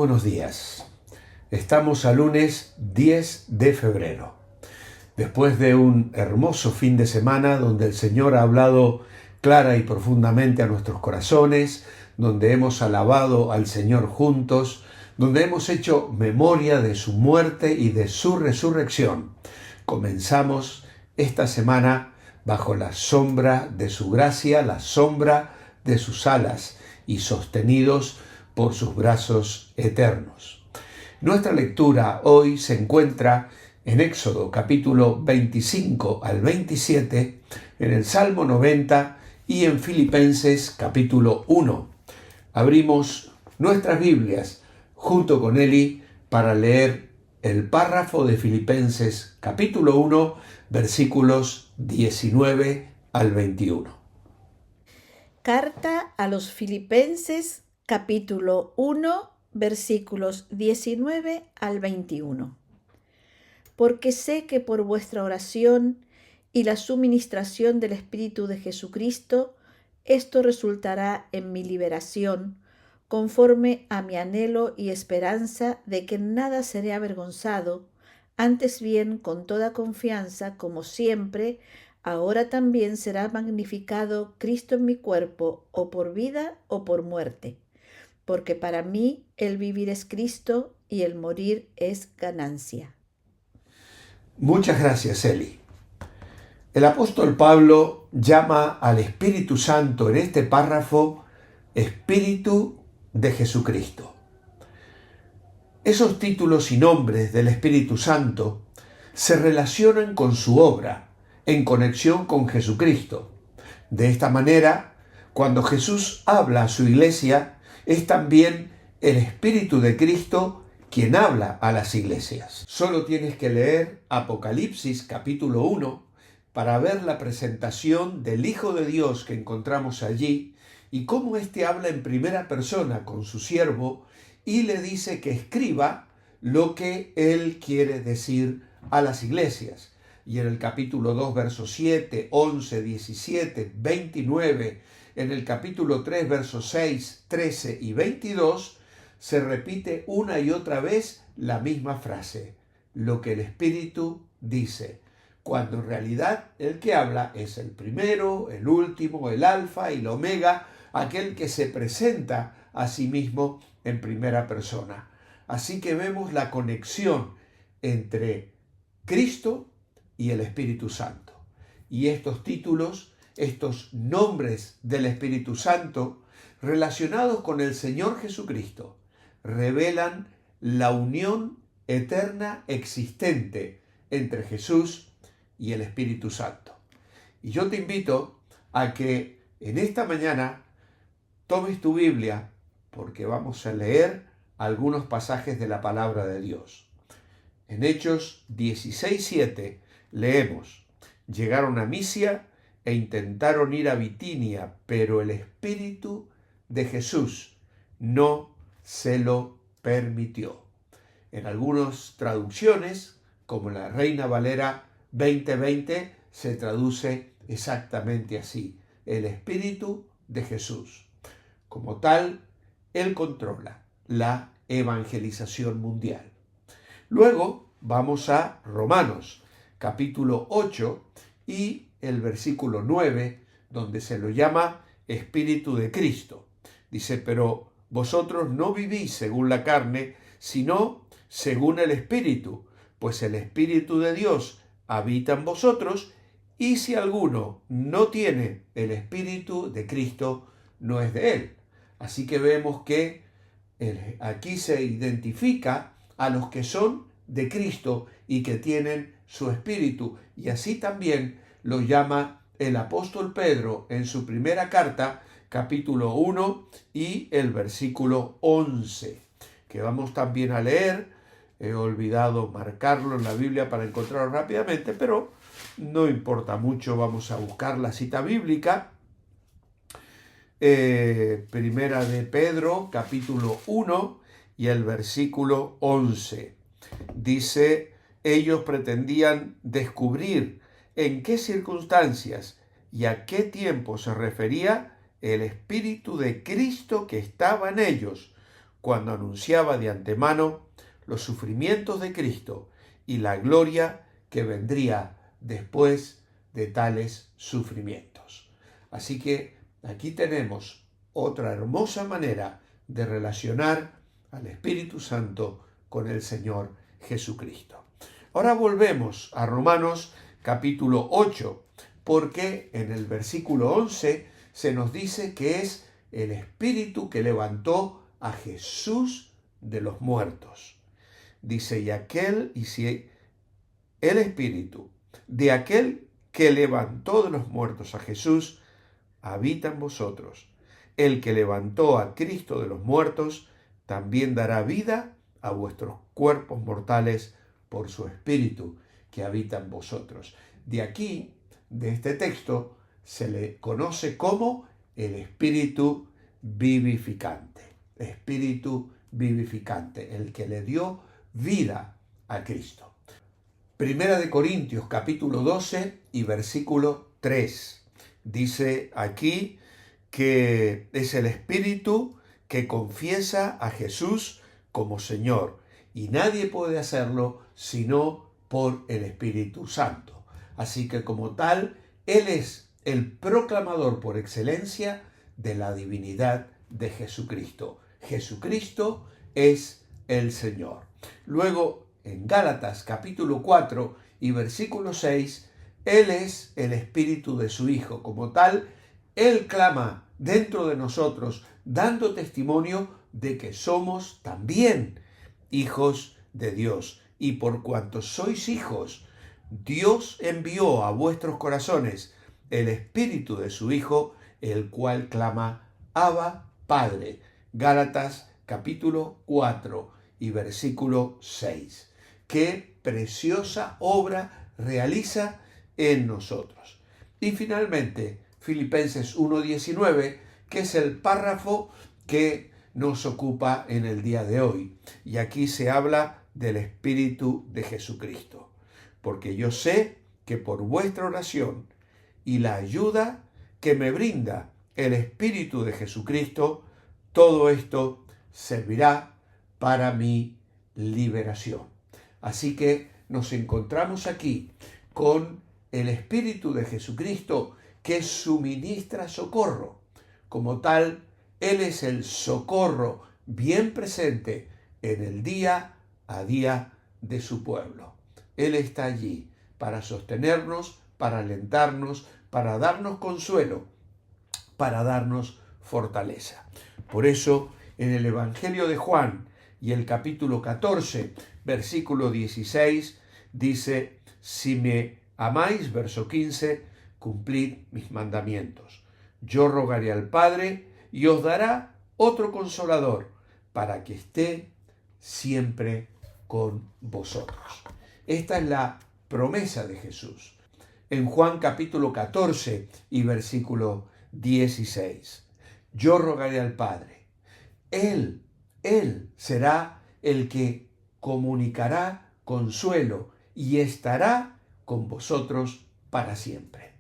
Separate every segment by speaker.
Speaker 1: buenos días. Estamos a lunes 10 de febrero. Después de un hermoso fin de semana donde el Señor ha hablado clara y profundamente a nuestros corazones, donde hemos alabado al Señor juntos, donde hemos hecho memoria de su muerte y de su resurrección, comenzamos esta semana bajo la sombra de su gracia, la sombra de sus alas y sostenidos por sus brazos eternos. Nuestra lectura hoy se encuentra en Éxodo capítulo 25 al 27, en el Salmo 90 y en Filipenses capítulo 1. Abrimos nuestras Biblias junto con Eli para leer el párrafo de Filipenses capítulo 1, versículos 19 al 21.
Speaker 2: Carta a los Filipenses capítulo 1, versículos 19 al 21. Porque sé que por vuestra oración y la suministración del Espíritu de Jesucristo, esto resultará en mi liberación, conforme a mi anhelo y esperanza de que en nada seré avergonzado, antes bien con toda confianza, como siempre, ahora también será magnificado Cristo en mi cuerpo, o por vida o por muerte. Porque para mí el vivir es Cristo y el morir es ganancia.
Speaker 1: Muchas gracias, Eli. El apóstol Pablo llama al Espíritu Santo en este párrafo Espíritu de Jesucristo. Esos títulos y nombres del Espíritu Santo se relacionan con su obra en conexión con Jesucristo. De esta manera, cuando Jesús habla a su iglesia, es también el Espíritu de Cristo quien habla a las iglesias. Solo tienes que leer Apocalipsis capítulo 1 para ver la presentación del Hijo de Dios que encontramos allí y cómo éste habla en primera persona con su siervo y le dice que escriba lo que él quiere decir a las iglesias. Y en el capítulo 2, versos 7, 11, 17, 29, en el capítulo 3, versos 6, 13 y 22, se repite una y otra vez la misma frase, lo que el Espíritu dice, cuando en realidad el que habla es el primero, el último, el alfa y el omega, aquel que se presenta a sí mismo en primera persona. Así que vemos la conexión entre Cristo y el Espíritu Santo. Y estos títulos, estos nombres del Espíritu Santo, relacionados con el Señor Jesucristo, revelan la unión eterna existente entre Jesús y el Espíritu Santo. Y yo te invito a que en esta mañana tomes tu Biblia, porque vamos a leer algunos pasajes de la palabra de Dios. En Hechos 16:7 leemos: llegaron a Misia e intentaron ir a Bitinia, pero el Espíritu de Jesús no se lo permitió. En algunas traducciones, como la Reina Valera 2020, se traduce exactamente así: el Espíritu de Jesús. Como tal, Él controla la evangelización mundial. Luego vamos a Romanos, capítulo 8 y el versículo 9, donde se lo llama Espíritu de Cristo. Dice, pero vosotros no vivís según la carne, sino según el Espíritu, pues el Espíritu de Dios habita en vosotros, y si alguno no tiene el Espíritu de Cristo, no es de él. Así que vemos que aquí se identifica a los que son de Cristo y que tienen su Espíritu. Y así también lo llama el apóstol Pedro en su primera carta, capítulo 1 y el versículo 11, que vamos también a leer. He olvidado marcarlo en la Biblia para encontrarlo rápidamente, pero no importa mucho, vamos a buscar la cita bíblica. Primera de Pedro, capítulo 1 y el versículo 11. Dice, ellos pretendían descubrir en qué circunstancias y a qué tiempo se refería el Espíritu de Cristo que estaba en ellos, cuando anunciaba de antemano los sufrimientos de Cristo y la gloria que vendría después de tales sufrimientos. Así que aquí tenemos otra hermosa manera de relacionar al Espíritu Santo con el Señor Jesucristo. Ahora volvemos a Romanos capítulo 8, porque en el versículo 11 se nos dice que es el Espíritu que levantó a Jesús de los muertos. Dice, y si el Espíritu de aquel que levantó de los muertos a Jesús habita en vosotros, el que levantó a Cristo de los muertos también dará vida a vuestros cuerpos mortales por su Espíritu que habita en vosotros. De aquí, de este texto, se le conoce como el Espíritu vivificante. Espíritu vivificante, el que le dio vida a Cristo. Primera de Corintios capítulo 12 y versículo 3. Dice aquí que es el Espíritu que confiesa a Jesús como Señor y nadie puede hacerlo sino por el Espíritu Santo. Así que como tal, Él es el proclamador por excelencia de la divinidad de Jesucristo. Jesucristo es el Señor. Luego, en Gálatas capítulo 4 y versículo 6, Él es el Espíritu de su Hijo. Como tal, Él clama dentro de nosotros, dando testimonio de que somos también hijos de Dios. Y por cuanto sois hijos, Dios envió a vuestros corazones el Espíritu de su Hijo, el cual clama, Abba, Padre. Gálatas capítulo 4 y versículo 6. Qué preciosa obra realiza en nosotros. Y finalmente, Filipenses 1:19, que es el párrafo que nos ocupa en el día de hoy. Y aquí se habla del Espíritu de Jesucristo. Porque yo sé que por vuestra oración y la ayuda que me brinda el Espíritu de Jesucristo, todo esto servirá para mi liberación. Así que nos encontramos aquí con el Espíritu de Jesucristo que suministra socorro. Como tal, Él es el socorro bien presente en el día a día de su pueblo. Él está allí para sostenernos, para alentarnos, para darnos consuelo, para darnos fortaleza. Por eso, en el Evangelio de Juan y el capítulo 14, versículo 16, dice, si me amáis, verso 15, cumplid mis mandamientos. Yo rogaré al Padre y os dará otro consolador para que esté siempre con vosotros. Esta es la promesa de Jesús. En Juan capítulo 14 y versículo 16. Yo rogaré al Padre. Él será el que comunicará consuelo y estará con vosotros para siempre.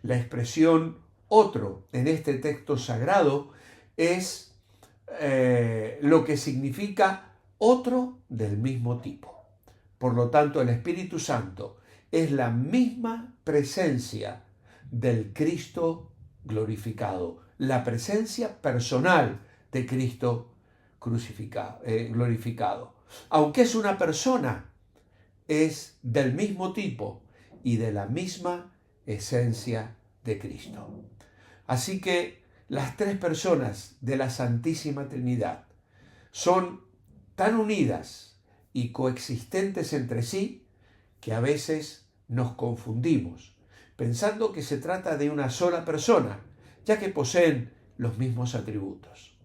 Speaker 1: La expresión otro en este texto sagrado es lo que significa otro del mismo tipo. Por lo tanto, el Espíritu Santo es la misma presencia del Cristo glorificado, la presencia personal de Cristo glorificado. Aunque es una persona, es del mismo tipo y de la misma esencia de Cristo. Así que las tres personas de la Santísima Trinidad son tan unidas y coexistentes entre sí que a veces nos confundimos, pensando que se trata de una sola persona, ya que poseen los mismos atributos.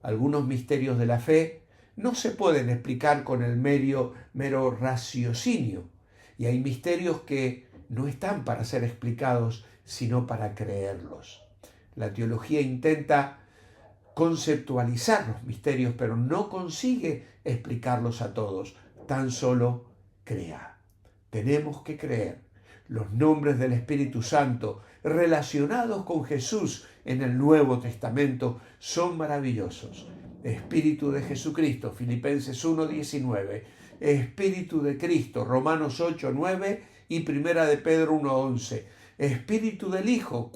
Speaker 1: Algunos misterios de la fe no se pueden explicar con el mero raciocinio, y hay misterios que no están para ser explicados, sino para creerlos. La teología intenta conceptualizar los misterios, pero no consigue explicarlos a todos, tan solo crea. Tenemos que creer. Los nombres del Espíritu Santo relacionados con Jesús en el Nuevo Testamento son maravillosos. Espíritu de Jesucristo, Filipenses 1:19, Espíritu de Cristo, Romanos 8:9 y Primera de Pedro 1:11, Espíritu del Hijo,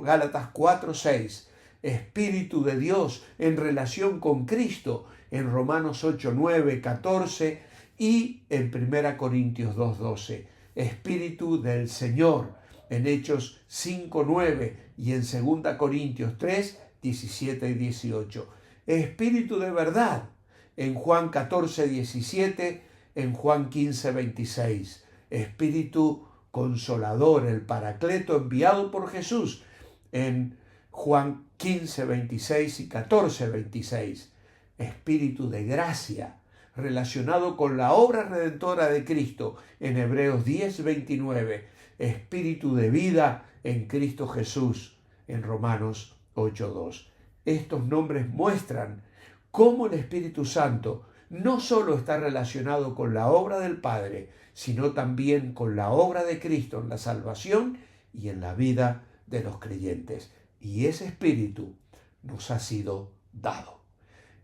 Speaker 1: Gálatas 4:6, Espíritu de Dios en relación con Cristo en Romanos 8:9, 14 y en 1 Corintios 2:12, Espíritu del Señor en Hechos 5:9 y en 2 Corintios 3:17 y 18, Espíritu de verdad en Juan 14:17, en Juan 15:26, Espíritu Consolador, el Paracleto enviado por Jesús en Juan 15:26 y 14:26, Espíritu de gracia relacionado con la obra redentora de Cristo en Hebreos 10:29, Espíritu de vida en Cristo Jesús en Romanos 8:2. Estos nombres muestran cómo el Espíritu Santo no solo está relacionado con la obra del Padre, sino también con la obra de Cristo en la salvación y en la vida de los creyentes. Y ese Espíritu nos ha sido dado.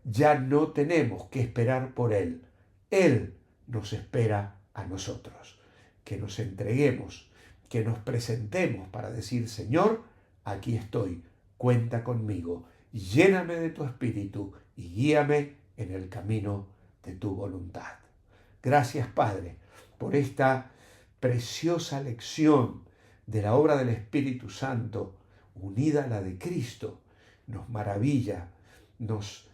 Speaker 1: Ya no tenemos que esperar por Él. Él nos espera a nosotros. Que nos entreguemos, que nos presentemos para decir: Señor, aquí estoy, cuenta conmigo, lléname de tu Espíritu y guíame en el camino de tu voluntad. Gracias, Padre, por esta preciosa lección de la obra del Espíritu Santo unida a la de Cristo. Nos maravilla, nos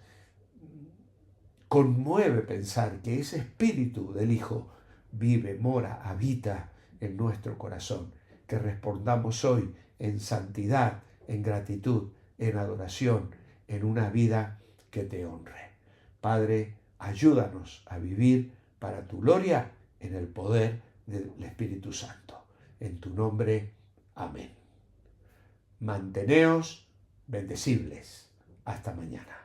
Speaker 1: conmueve pensar que ese Espíritu del Hijo vive, mora, habita en nuestro corazón. Que respondamos hoy en santidad, en gratitud, en adoración, en una vida que te honre. Padre, ayúdanos a vivir para tu gloria en el poder del Espíritu Santo. En tu nombre, amén. Manteneos bendecibles. Hasta mañana.